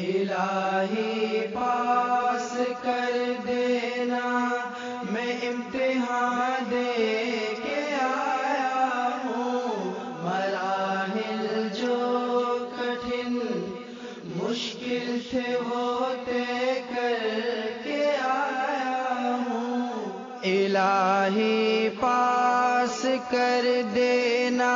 الہی پاس کر دینا، میں امتحان دے کے آیا ہوں، مراحل جو کٹھن مشکل تھے وہ طے کر کے آیا ہوں۔ الہی پاس کر دینا،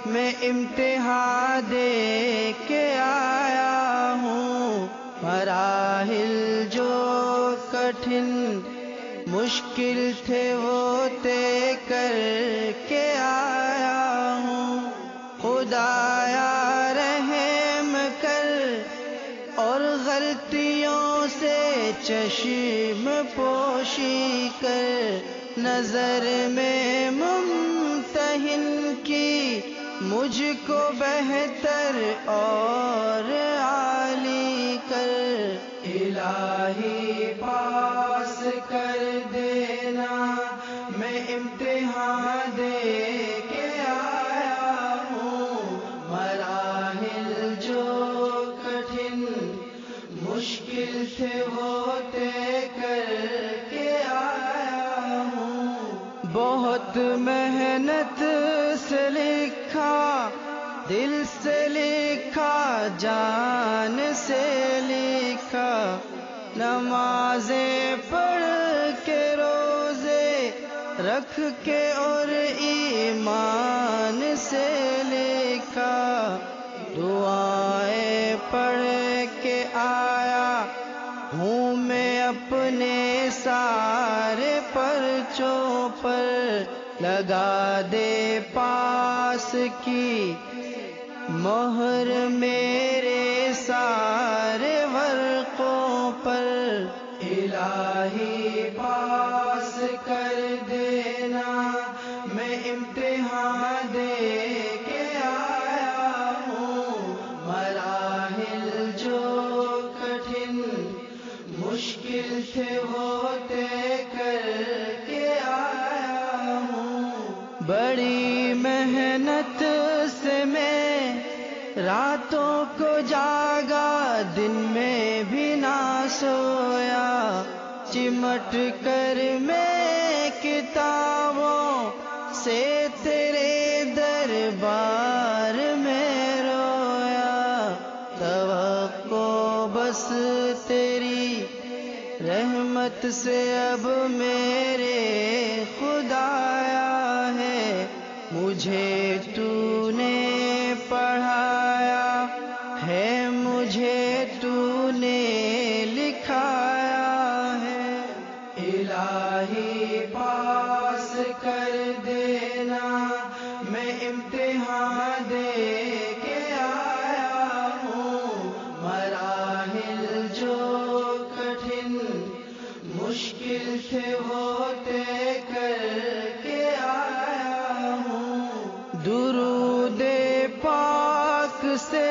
میں امتحان دے کے آیا ہوں، مراحل جو کٹھن مشکل تھے وہ طے کر کے آیا ہوں۔ خدایا رحم کر اور غلطیوں سے چشم پوشی کر، نظر میں ممتحن کی مجھ کو بہتر اور عالی کر۔ الہی پاس کر دینا، میں امتحان دے کے آیا ہوں، مراحل جو کٹھن مشکل تھے وہ طے کر کے آیا ہوں۔ بہت محنت سے لکھا، دل سے لکھا، جان سے لکھا، نمازیں پڑھ کے روزے رکھ کے اور ایمان سے لکھا، دعائیں پڑھ کے آیا ہوں میں اپنے سارے پرچوں پر، لگا دے پاس کی مہر میرے سارے ورقوں پر۔ الہی پاس کر دینا، میں امتحان دے کے آیا ہوں، مراحل جو کٹھن مشکل تھے وہ طے کر کے آیا ہوں۔ بڑی محنت سے میں راتوں کو جاگا، دن میں بھی نہ سویا، چمٹ کر میں کتابوں سے تیرے دربار میں رویا، توقع بس تیری رحمت سے اب میرے خدایا ہے، مجھے تو نے پڑھایا ہے، مجھے تو نے لکھایا ہے۔ الہی پاس کر دینا، میں امتحان دے کے آیا ہوں، مراحل جو کٹھن مشکل تھے وہ طے کر کے آیا ہوں۔ درود پاک سے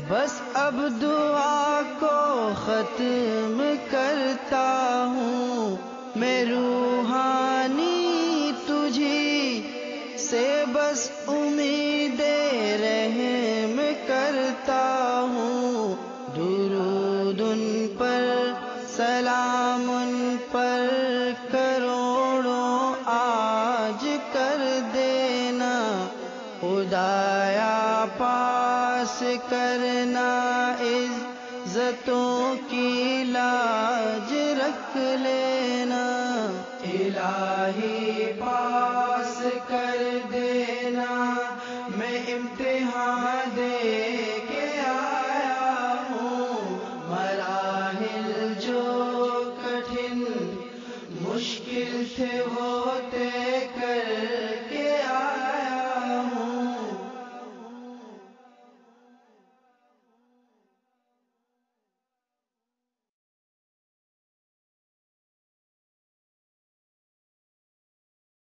بس اب دعا کو ختم کرتا ہوں، میں روحانی تجھی سے بس امید رحم کرتا ہوں، درود ان پر، سلام ان پر کروڑوں آج کر دینا، خدایا پاس کرنا، عزتوں کی لاج رکھ لینا۔ الہی پاس